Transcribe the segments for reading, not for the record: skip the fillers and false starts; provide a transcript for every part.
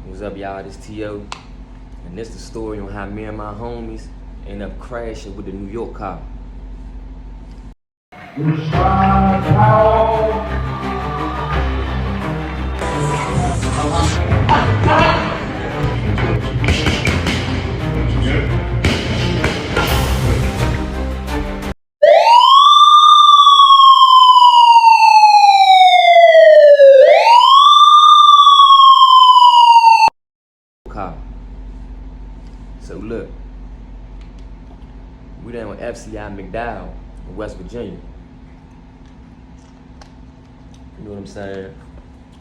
What's up, y'all? This T.O. And this the story on how me and my homies end up crashing with the New York cop. So look, we down with FCI McDowell in West Virginia. You know what I'm saying?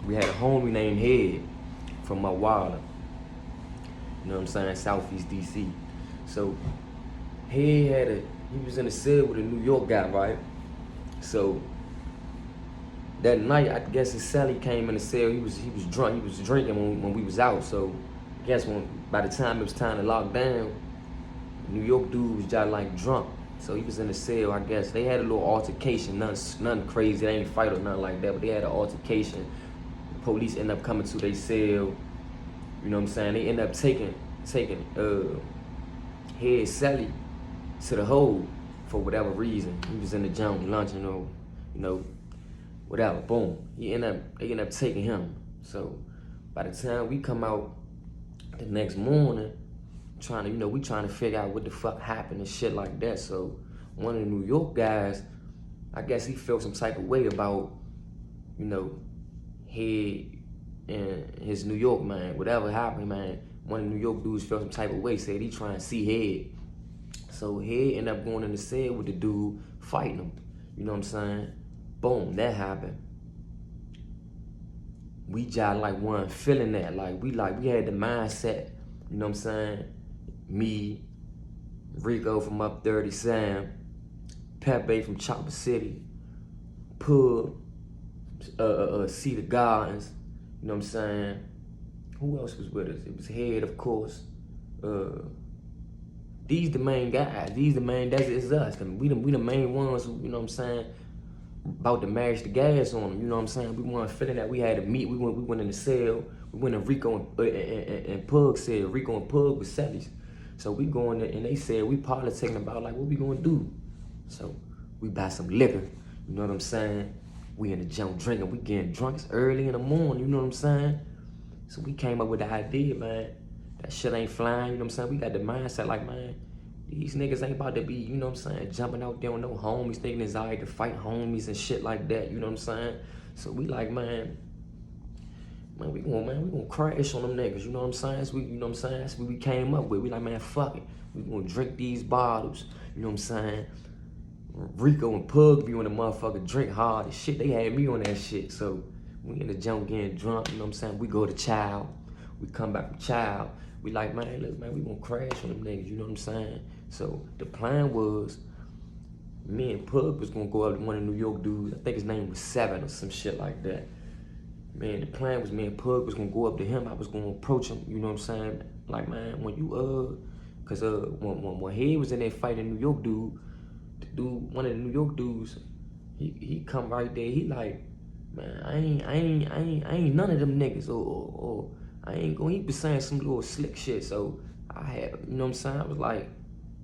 We had a homie named Head from Wilder. You know what I'm saying? Southeast DC. So he was in a cell with a New York guy, right? So that night, I guess his cellie came in the cell. He was drunk. He was drinking when we was out. So I guess by the time it was time to lock down, New York dude was just like drunk. So he was in the cell. I guess they had a little altercation. Nothing crazy. They ain't fight or nothing like that. But they had an altercation. The police end up coming to their cell. You know what I'm saying? They end up taking Head cellie to the hole for whatever reason. He was in the junk lunching or whatever. Boom. They end up taking him. So by the time we come out the next morning, we trying to figure out what the fuck happened and shit like that. So one of the New York guys, I guess he felt some type of way about, Head and his New York man. Whatever happened, man, one of the New York dudes felt some type of way, said he trying to see Head. So Head ended up going in the cell with the dude, fighting him. You know what I'm saying? Boom, that happened. We just like wasn't feeling that. We had the mindset, you know what I'm saying? Me, Rico from Up 30 Sam, Pepe from Chopper City, Pug, Cedar Gardens, you know what I'm saying? Who else was with us? It was Head, of course. These the main guys. That's us. We the main ones who, you know what I'm saying, about to mash the gas on them, you know what I'm saying? We weren't feeling that. We had to meet. We went in the cell. We went in Rico and Pug cell. Rico and Pug with cellies. So we going there, and they said we politicking about like what we gonna do. So we buy some liquor, you know what I'm saying? We in the junk drinking. We getting drunk. It's early in the morning, you know what I'm saying? So we came up with the idea, man. That shit ain't flying, you know what I'm saying? We got the mindset like, man, these niggas ain't about to be, you know what I'm saying, jumping out there on no homies, thinking it's alright to fight homies and shit like that, you know what I'm saying? So we like, man, we gonna crash on them niggas, you know what I'm saying? That's what we came up with. We like, man, fuck it. We gonna drink these bottles, you know what I'm saying? Rico and Pug be on the motherfucker drink hard and shit. They had me on that shit. So we in the junk getting drunk, you know what I'm saying? We go to Child. We come back from Child. We like, man, look, man, we gonna crash on them niggas, you know what I'm saying? So the plan was, me and Pug was gonna go up to one of the New York dudes. I think his name was Seven or some shit like that. Man, the plan was me and Pug was gonna go up to him. I was gonna approach him, you know what I'm saying? Like, man, when you, cause when Head was in there fighting New York dude, one of the New York dudes, he come right there. He like, man, I ain't none of them niggas, or I ain't gonna. He be saying some little slick shit. So I had, you know what I'm saying? I was like,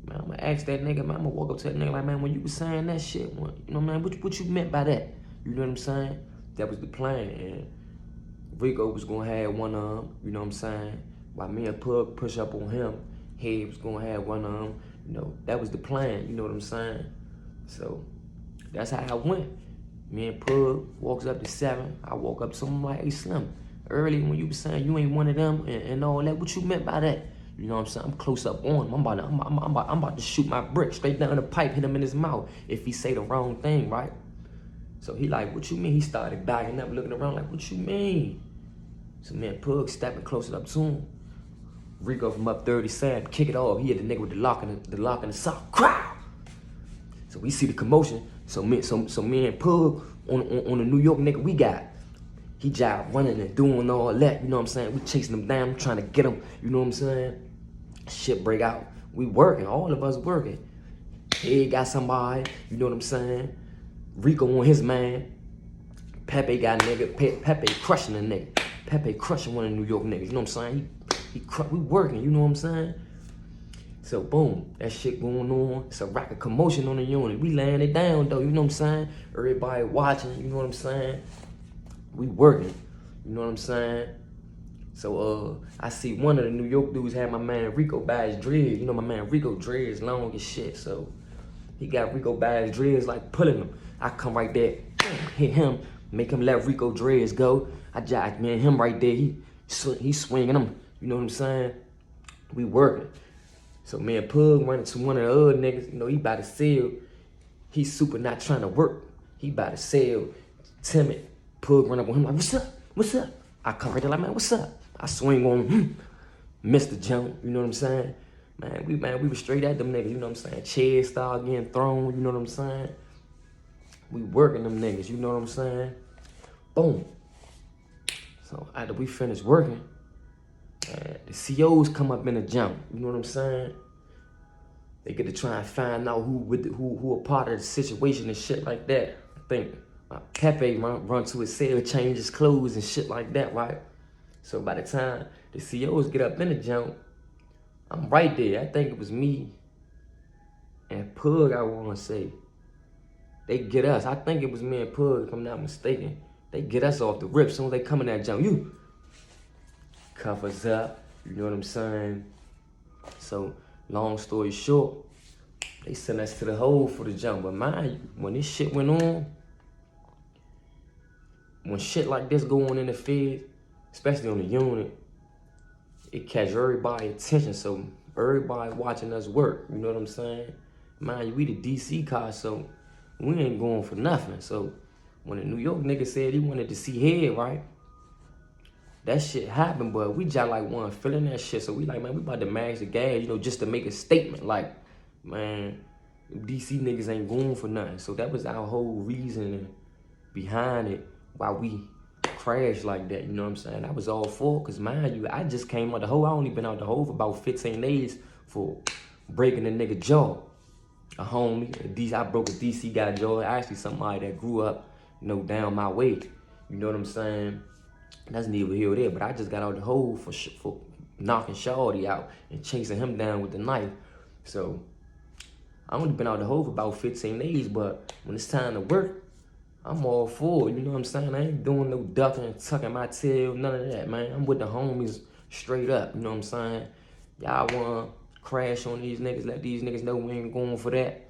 man, I'm gonna ask that nigga, man. I'm gonna walk up to that nigga like, man, when you was saying that shit, you know, man, what you meant by that? You know what I'm saying? That was the plan. And Rico was gonna have one arm, you know what I'm saying? While me and Pug push up on him, Head was gonna have one arm. You know, that was the plan, you know what I'm saying? So that's how I went. Me and Pug walks up to Seven. I walk up to him like, hey, Slim, early when you was saying you ain't one of them and all that, what you meant by that? You know what I'm saying? I'm close up on him. I'm about to shoot my brick straight down the pipe, hit him in his mouth if he say the wrong thing, right? So he like, what you mean? He started backing up, looking around like, what you mean? So me and Pug stepping closer up to him. Rico from Up 30 Sam kick it off. He hit the nigga with the lock in the sock. Crowd. So we see the commotion. So me and Pug on the New York nigga we got. He jive running and doing all that, you know what I'm saying? We chasing him down, trying to get him, you know what I'm saying? Shit break out. We working, all of us working. He got somebody, you know what I'm saying? Rico on his man. Pepe got a nigga, Pepe crushing the nigga. Pepe crushing one of the New York niggas, you know what I'm saying? We working, you know what I'm saying? So boom, that shit going on. It's a rack of commotion on the unit. We laying it down though, you know what I'm saying? Everybody watching, you know what I'm saying? We working, you know what I'm saying? So I see one of the New York dudes had my man Rico by his dreads. You know my man Rico dreads long as shit. So he got Rico by his dreads like pulling him. I come right there, hit him, make him let Rico dreads go. I jack man him right there. He swinging him. You know what I'm saying? We working. So me and Pug running to one of the other niggas. You know he about to sell. He super not trying to work. He about to sell. Timid. Pug run up on him like, what's up? What's up? I come right there like, man, what's up? I swing on him, Mr. Jump, you know what I'm saying? Man, we was straight at them niggas, you know what I'm saying? Chairs start getting thrown, you know what I'm saying? We working them niggas, you know what I'm saying? Boom. So after we finish working, the COs come up in the jump, you know what I'm saying? They get to try and find out who a part of the situation and shit like that. I think Pepe run to his cell, change his clothes and shit like that, right? So by the time the COs get up in the jump, I'm right there. I think it was me and Pug, I want to say. They get us. I think it was me and Pug, if I'm not mistaken. They get us off the rip. As soon as they come in that jump, you cuff us up. You know what I'm saying? So, long story short, they sent us to the hole for the jump. But mind you, when this shit went on, when shit like this go on in the feds, especially on the unit, it catch everybody's attention. So everybody watching us work, you know what I'm saying? Mind you, we the DC cars, so we ain't going for nothing. So when the New York nigga said he wanted to see head, right? That shit happened, but we just like one feeling that shit. So we like, man, we about to mash the gas, you know, just to make a statement. Like, man, DC niggas ain't going for nothing. So that was our whole reason behind it, why we crashed like that, you know what I'm saying? I was all for it, because mind you, I just came out the hole. I only been out the hole for about 15 days for breaking a nigga jaw. A homie, I broke a DC guy jaw. Actually somebody that grew up, you know, down my way. You know what I'm saying? That's neither here or there, but I just got out the hole for knocking Shawty out and chasing him down with the knife. So I only been out the hole for about 15 days, but when it's time to work, I'm all for it, you know what I'm saying? I ain't doing no ducking and tucking my tail, none of that, man. I'm with the homies straight up, you know what I'm saying? Y'all wanna crash on these niggas, let these niggas know we ain't going for that.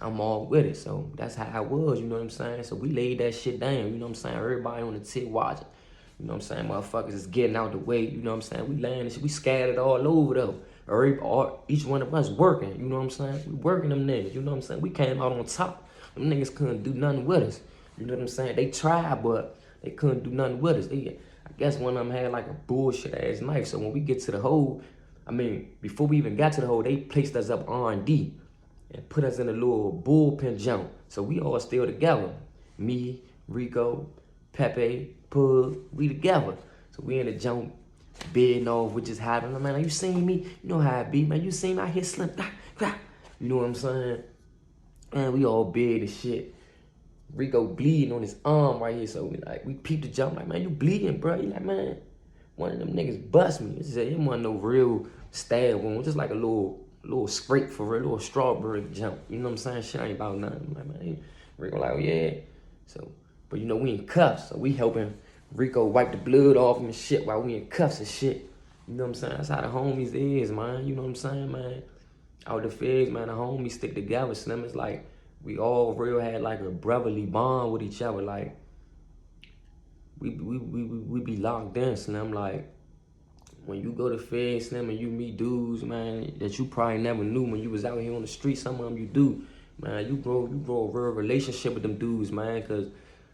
I'm all with it, so that's how I was, you know what I'm saying? So we laid that shit down, you know what I'm saying? Everybody on the tip watching, you know what I'm saying? Motherfuckers is getting out the way, you know what I'm saying? We laying this shit, we scattered all over though. Each one of us working, you know what I'm saying? We working them niggas, you know what I'm saying? We came out on top. Them niggas couldn't do nothing with us. You know what I'm saying? They tried, but they couldn't do nothing with us. I guess one of them had like a bullshit ass knife. So when we get to the hole, I mean, before we even got to the hole, they placed us up R&D and put us in a little bullpen jump. So we all still together. Me, Rico, Pepe, Pug, we together. So we in the jump, bidding off what just happened. Man, you seen me? You know how I be, man. You seen me? I hit Slim. You know what I'm saying? Man, we all big and shit. Rico bleeding on his arm right here, so we peeped the jump, like, man, you bleeding, bro. He like, man, one of them niggas bust me. It wasn't no real stab wound, just like a little scrape for real, little strawberry jump. You know what I'm saying? Shit ain't about nothing. Like, man, Rico like, oh yeah. So, but you know, we in cuffs, so we helping Rico wipe the blood off him and shit while we in cuffs and shit. You know what I'm saying? That's how the homies is, man. You know what I'm saying, man? Out the feds, man, the homies stick together. Slim is like, we all real had like a brotherly bond with each other. Like we be locked in, Slim. Like when you go to Fed, Slim, and you meet dudes, man, that you probably never knew when you was out here on the street. Some of them you do, man. You grow a real relationship with them dudes, man, cause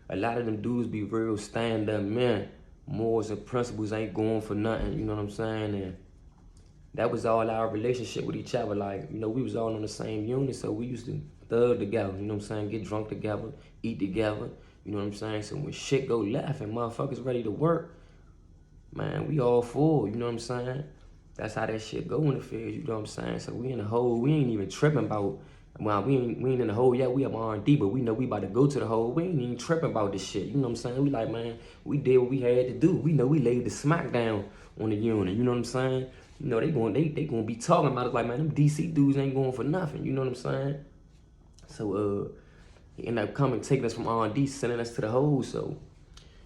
a lot of them dudes be real stand-up men. Morals and principles ain't going for nothing. You know what I'm saying? And that was all our relationship with each other. Like, you know, we was all on the same unit, so we used to thug together, you know what I'm saying? Get drunk together, eat together, you know what I'm saying? So when shit go left and motherfuckers ready to work, man, we all full, you know what I'm saying? That's how that shit go in the field, you know what I'm saying? So we in the hole, we ain't even tripping about Well, we ain't in the hole yet. We up R&D, but we know we about to go to the hole. We ain't even tripping about this shit. You know what I'm saying? We like, man, we did what we had to do. We know we laid the smack down on the unit. You know what I'm saying? You know, they gonna be talking about it like, man, them DC dudes ain't going for nothing. You know what I'm saying? So he ended up coming, taking us from R&D, sending us to the hole. So,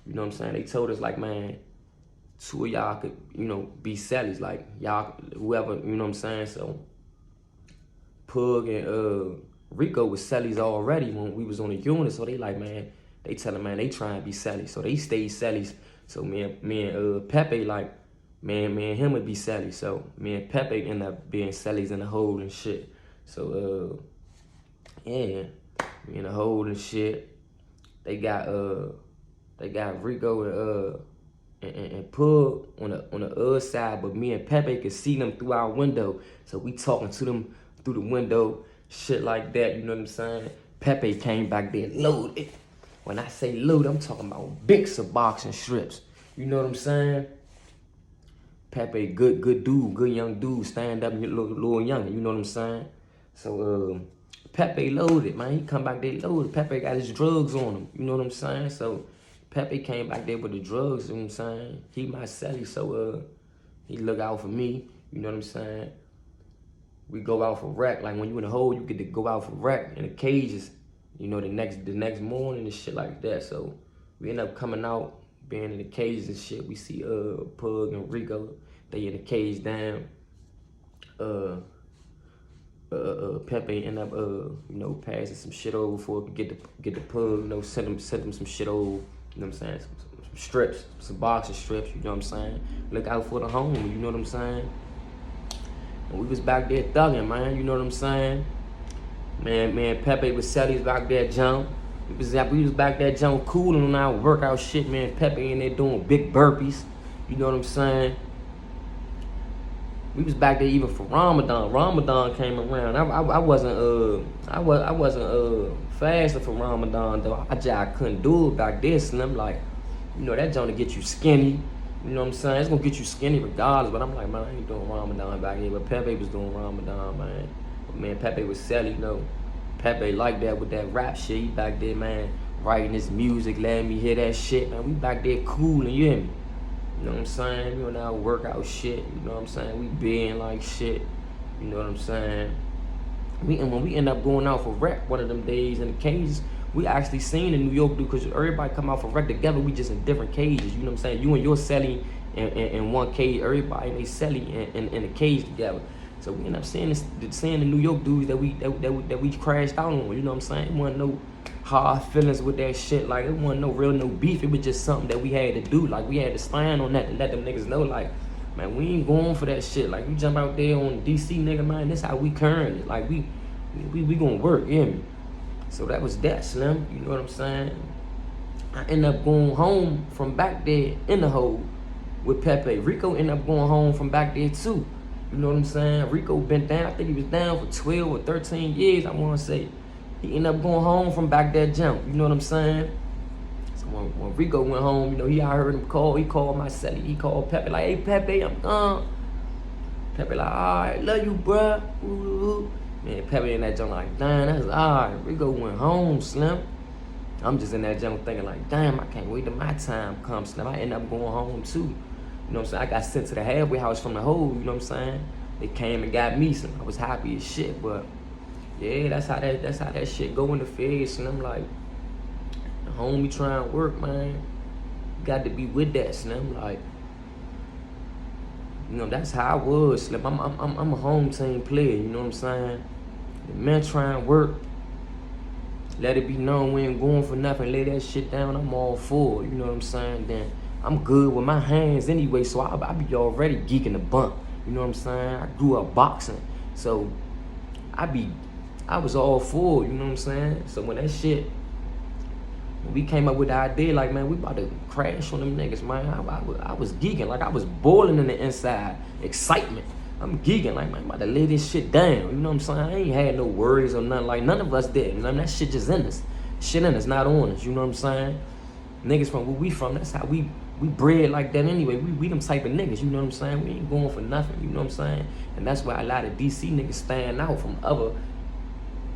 you know what I'm saying? They told us like, man, 2 of y'all could, you know, be Sally's, like y'all, whoever, you know what I'm saying? So Pug and Rico was Sally's already when we was on the unit, so they like, man, they telling, man, they trying to be Sally, so they stayed Sally's. So me and Pepe like, man, him would be Sally. So me and Pepe end up being Sally's in the hole and shit. So yeah, we in the hole and shit. They got Rico and Pug on the other side, but me and Pepe could see them through our window. So we talking to them through the window, shit like that, you know what I'm saying? Pepe came back there loaded. When I say loaded, I'm talking about big boxing strips. You know what I'm saying? Pepe, good dude, good young dude, stand up, little young, you know what I'm saying? So Pepe loaded, man. He come back there loaded. Pepe got his drugs on him, you know what I'm saying? So Pepe came back there with the drugs, you know what I'm saying? He my celly, so he look out for me, you know what I'm saying? We go out for rec. Like when you in the hole, you get to go out for rec in the cages, you know, the next morning and shit like that. So we end up coming out, being in the cages and shit. We see Pug and Rico, they in the cage down. Pepe end up you know, passing some shit over for get the Pug, you know, send them some shit over, you know what I'm saying? Some strips, some boxing strips, you know what I'm saying? Look out for the homie, you know what I'm saying? And we was back there thugging, man, you know what I'm saying? Man, Pepe was Sally's back there jump. We was back there jump cooling on our workout shit, man. Pepe in there doing big burpees, you know what I'm saying? We was back there even for Ramadan. Ramadan came around. I wasn't fasting for Ramadan though. I just couldn't do it back there, Slim. Like, you know, that joint to get you skinny. You know what I'm saying? It's gonna get you skinny regardless, but I'm like, man, I ain't doing Ramadan back here. But Pepe was doing Ramadan, man. But man, Pepe was selling, you know. Pepe like that with that rap shit. He back there, man, writing his music, letting me hear that shit, man. We back there coolin', you hear me? You know what I'm saying? We on our workout shit, you know what I'm saying? We being like shit, you know what I'm saying? When we end up going out for rec one of them days in the cages, we actually seen in New York, dude, because everybody come out for rec together, we just in different cages, you know what I'm saying? You and your celly in one cage, everybody they celly in a cage together. So we end up seeing the New York dudes that we crashed out on, you know what I'm saying? It wasn't no hard feelings with that shit, like it wasn't no beef, it was just something that we had to do, like we had to stand on that and let them niggas know, like, man, we ain't going for that shit. Like, you jump out there on DC, nigga, man, this how we current it. Like, we gonna work, you hear me? So that was that, Slim, you know what I'm saying? I end up going home from back there in the hole with Pepe. Rico ended up going home from back there too. You know what I'm saying? Rico been down, I think he was down for 12 or 13 years, I wanna say. He ended up going home from back that jump, you know what I'm saying? So when Rico went home, you know, I heard him call, he called my celly, he called Pepe, like, hey Pepe, I'm gone. Pepe like, alright, love you, bruh. Ooh. Man, Pepe in that jump like, damn, that's alright. Rico went home, Slim. I'm just in that jump thinking like, damn, I can't wait till my time comes, Slim. I end up going home too. You know what I'm saying? I got sent to the halfway house from the hole, you know what I'm saying? They came and got me, Slim. I was happy as shit, but yeah, that's how that shit go in the face, and I'm like, the homie trying to work, man. You got to be with that, Slim. Like, you know, that's how I was, Slim. I'm a home team player, you know what I'm saying? The men trying to work, let it be known we ain't going for nothing, lay that shit down, I'm all for it, you know what I'm saying? Then I'm good with my hands anyway, so I be already geeking the bump, you know what I'm saying? I grew up boxing, so I was all for it, you know what I'm saying? So when we came up with the idea, like, man, we about to crash on them niggas, man. I was geeking, like I was boiling in the inside, excitement. I'm geeking, like, man, I'm about to lay this shit down, you know what I'm saying? I ain't had no worries or nothing, like, none of us did, you know, that shit just in us. Shit in us, not on us, you know what I'm saying? Niggas from where we from, that's how we bred like that anyway. We them type of niggas, you know what I'm saying? We ain't going for nothing, you know what I'm saying? And that's why a lot of DC niggas stand out from other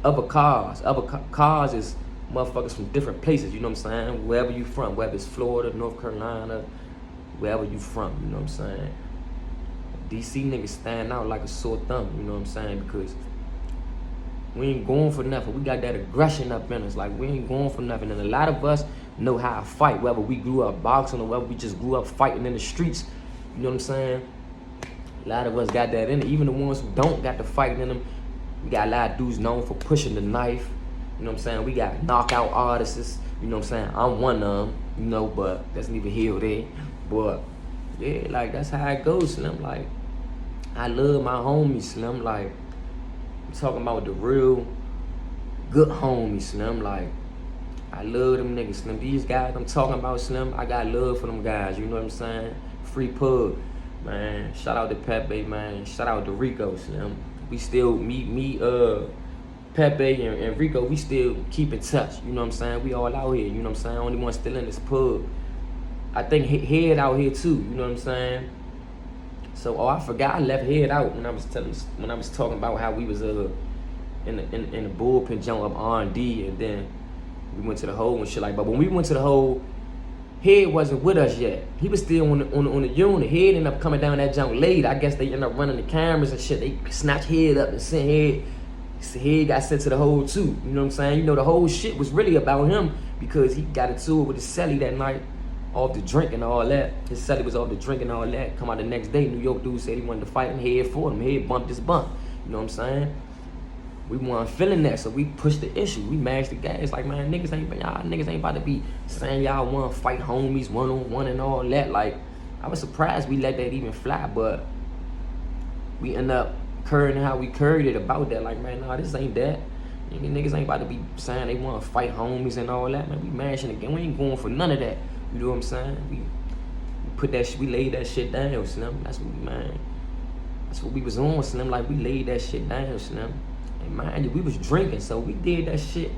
Other cars is motherfuckers from different places, you know what I'm saying? Wherever you from, whether it's Florida, North Carolina, wherever you from, you know what I'm saying? DC niggas stand out like a sore thumb, you know what I'm saying? Because we ain't going for nothing. We got that aggression up in us. Like, we ain't going for nothing. And a lot of us know how to fight, whether we grew up boxing or whether we just grew up fighting in the streets. You know what I'm saying? A lot of us got that in it. Even the ones who don't got the fighting in them. We got a lot of dudes known for pushing the knife. You know what I'm saying? We got knockout artists. You know what I'm saying? I'm one of them, you know, but that's neither here or there. But, yeah, like, that's how it goes, Slim. Like, I love my homies, Slim. Like, I'm talking about the real good homies, Slim. Like, I love them niggas, Slim. These guys I'm talking about, Slim, I got love for them guys, you know what I'm saying? Free pub, man. Shout out to Pepe, man. Shout out to Rico, Slim. We still, Pepe and Rico, we still keep in touch, you know what I'm saying? We all out here, you know what I'm saying? Only one still in this pub. I think Head out here too, you know what I'm saying? So, I forgot I left Head out when I was talking about how we was in the bullpen jump up R&D, and then we went to the hole and shit like. But when we went to the hole, Head wasn't with us yet. He was still on the unit. Head ended up coming down that jump late. I guess they ended up running the cameras and shit. They snatched Head up and sent Head. Head got sent to the hole too. You know what I'm saying? You know, the whole shit was really about him because he got into it with his celly that night. Off the drink and all that. His celly was off the drink and all that. Come out the next day, New York dude said he wanted to fight him. Head for him. Head bumped his bump. You know what I'm saying? We weren't feeling that, so we pushed the issue. We mashed the gas. Like, man, y'all niggas ain't about to be saying y'all want to fight homies one-on-one and all that. Like, I was surprised we let that even fly, but we end up currying how we curried it about that. Like, man, nah, this ain't that. Niggas ain't about to be saying they want to fight homies and all that, man. We mashing again. We ain't going for none of that. You know what I'm saying? We laid that shit down, Slim. That's what we was on, Slim. Like, we laid that shit down, Slim. And mind you, we was drinking, so we did that shit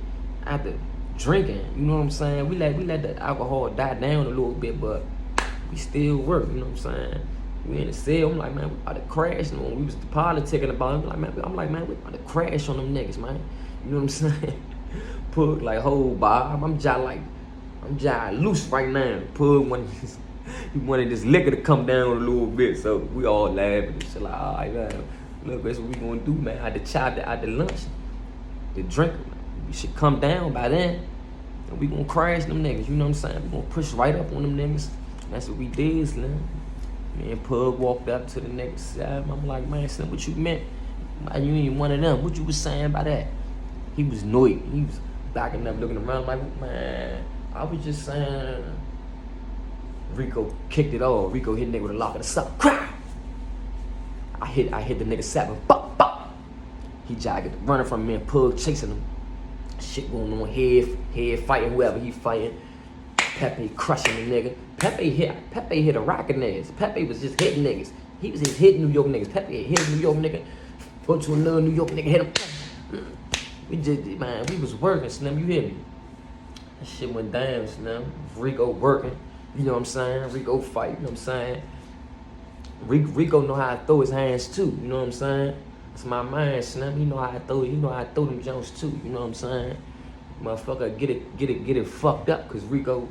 after drinking. You know what I'm saying? We let the alcohol die down a little bit, but we still work. You know what I'm saying? We in the cell. I'm like, man, we about to crash. And when we was politicking about it, I'm like, man, we about to crash on them niggas, man. You know what I'm saying? Pug like, hold Bob. I'm just loose right now. Pug he wanted this liquor to come down a little bit, so we all laughing and shit like, all right, man. Look, that's what we gonna do, man. I had to chop it out the lunch. The drink, we should come down by then. And we gonna crash them niggas, you know what I'm saying? We gonna push right up on them niggas. That's what we did, Slim. Me and Pug walked up to the niggas side. I'm like, man, Slim, what you meant? You ain't one of them. What you was saying by that? He was annoyed. He was backing up, looking around like, man, I was just saying. Rico kicked it off. Rico hit the nigga with a lock of the sucker. Crack! I hit the nigga seven. Bop, bop. He jogged running from me and Pug chasing him. Shit going on. Head fighting whoever he fighting. Pepe crushing the nigga. Pepe hit a rockin' ass. Pepe was just hitting niggas. He was just hitting New York niggas. Pepe hit a New York nigga. Go to another New York nigga, hit him. We was working, Slim. You hear me? That shit went down, Slim. Rico working. You know what I'm saying? Rico fight, you know what I'm saying? Rico know how to throw his hands too, you know what I'm saying? It's my man, Slim. He know how to throw them Jones too, you know what I'm saying? Motherfucker get it fucked up, cause Rico,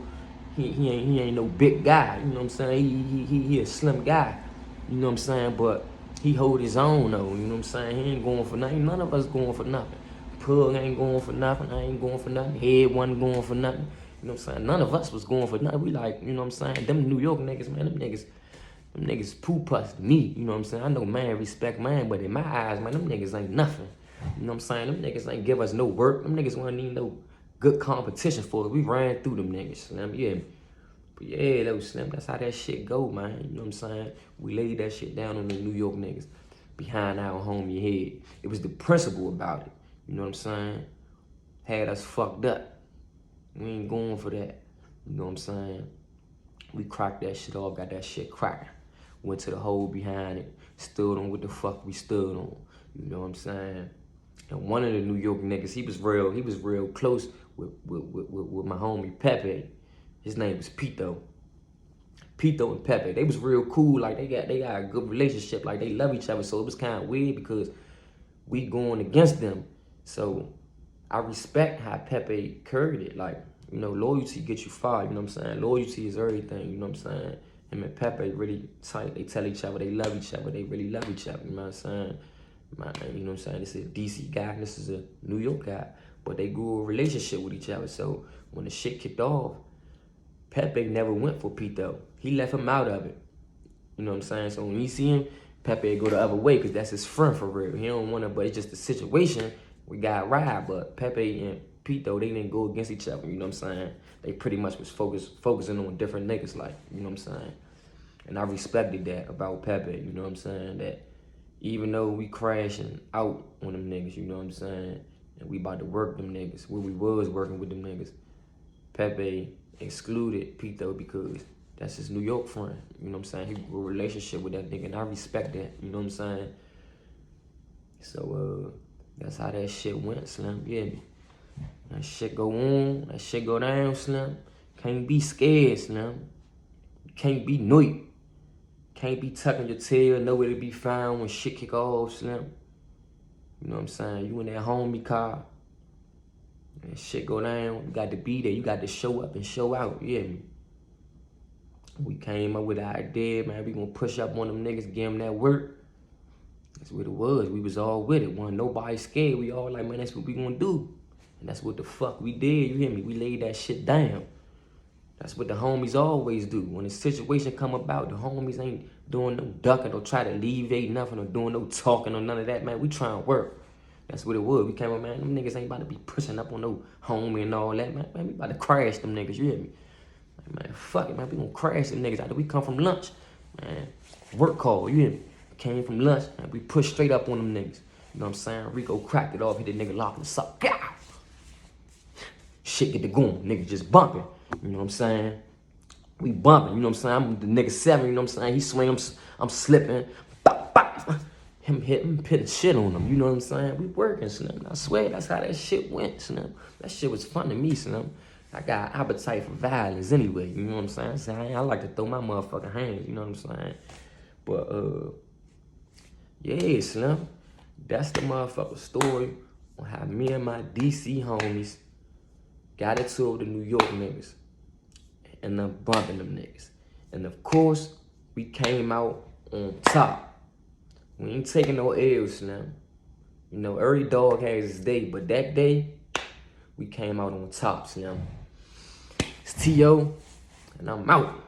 he ain't no big guy, you know what I'm saying? He a slim guy, you know what I'm saying? But he hold his own though, you know what I'm saying? He ain't going for nothing. None of us going for nothing. Pug ain't going for nothing. I ain't going for nothing. Head wasn't going for nothing. You know what I'm saying? None of us was going for nothing. We like, you know what I'm saying? Them New York niggas, man, them niggas poo-puss to me. You know what I'm saying? I know man respect man, but in my eyes, man, them niggas ain't nothing. You know what I'm saying? Them niggas ain't give us no work. Them niggas wasn't even no good competition for us. We ran through them niggas, Slim. Yeah. But yeah, though, Slim, that's how that shit go, man. You know what I'm saying? We laid that shit down on the New York niggas behind our homie head. It was the principle about it. You know what I'm saying? Had us fucked up. We ain't going for that. You know what I'm saying? We cracked that shit off, got that shit cracking. Went to the hole behind it, stood on what the fuck we stood on. You know what I'm saying? And one of the New York niggas, he was real close with my homie Pepe. His name was Pito. Pito and Pepe, they was real cool. Like they got a good relationship. Like they love each other. So it was kind of weird because we going against them. So I respect how Pepe carried it. Like, you know, loyalty gets you far, you know what I'm saying? Loyalty is everything, you know what I'm saying? Him and Pepe really tight. They tell each other they love each other. They really love each other, you know what I'm saying? You know what I'm saying? This is a DC guy, this is a New York guy. But they grew a relationship with each other. So when the shit kicked off, Pepe never went for Pito. He left him out of it. You know what I'm saying? So when you see him, Pepe go the other way because that's his friend for real. He don't want to, but it's just the situation. We got ride, but Pepe and Pito, they didn't go against each other. You know what I'm saying? They pretty much was focusing on different niggas, like, you know what I'm saying? And I respected that about Pepe, you know what I'm saying? That even though we crashing out on them niggas, you know what I'm saying? And we about to work them niggas, where we was working with them niggas, Pepe excluded Pito because that's his New York friend. You know what I'm saying? He grew a relationship with that nigga, and I respect that. You know what I'm saying? So, that's how that shit went, Slim. Yeah. That shit go on. That shit go down, Slim. Can't be scared, Slim. Can't be noit. Can't be tucking your tail, nowhere to be found when shit kick off, Slim. You know what I'm saying? You in that homie car. That shit go down. You got to be there. You got to show up and show out. You hear me? We came up with an idea, man. We gonna push up on them niggas, give them that work. That's what it was. We was all with it. Wasn't nobody scared. We all like, man, that's what we gonna do. And that's what the fuck we did, you hear me? We laid that shit down. That's what the homies always do. When a situation come about, the homies ain't doing no ducking or try to alleviate nothing or doing no talking or none of that, man. We trying to work. That's what it was. We came up, man, them niggas ain't about to be pushing up on no homie and all that, man. Man, we about to crash them niggas, you hear me? Man, fuck it, man. We gonna crash them niggas after we come from lunch. Man, work call, you hear me? Came from lunch, man. We pushed straight up on them niggas. You know what I'm saying? Rico cracked it off, hit the nigga locking us up. Gah! Shit get the goon. Nigga just bumping. You know what I'm saying? We bumping, you know what I'm saying? I'm the nigga 7, you know what I'm saying? He swing, I'm slipping. Bop, bop. Him hitting shit on him, you know what I'm saying? We working, Slim. I swear that's how that shit went, Slim. That shit was fun to me, Slim. I got appetite for violence anyway, you know what I'm saying? I like to throw my motherfucking hands, you know what I'm saying? But, yeah, Slim. That's the motherfucker story on how me and my DC homies got into it with the New York niggas. And I'm bumping them niggas. And of course, we came out on top. We ain't taking no L's, Slim. You know, every dog has his day, but that day, we came out on top, Slim. It's T.O., and I'm out.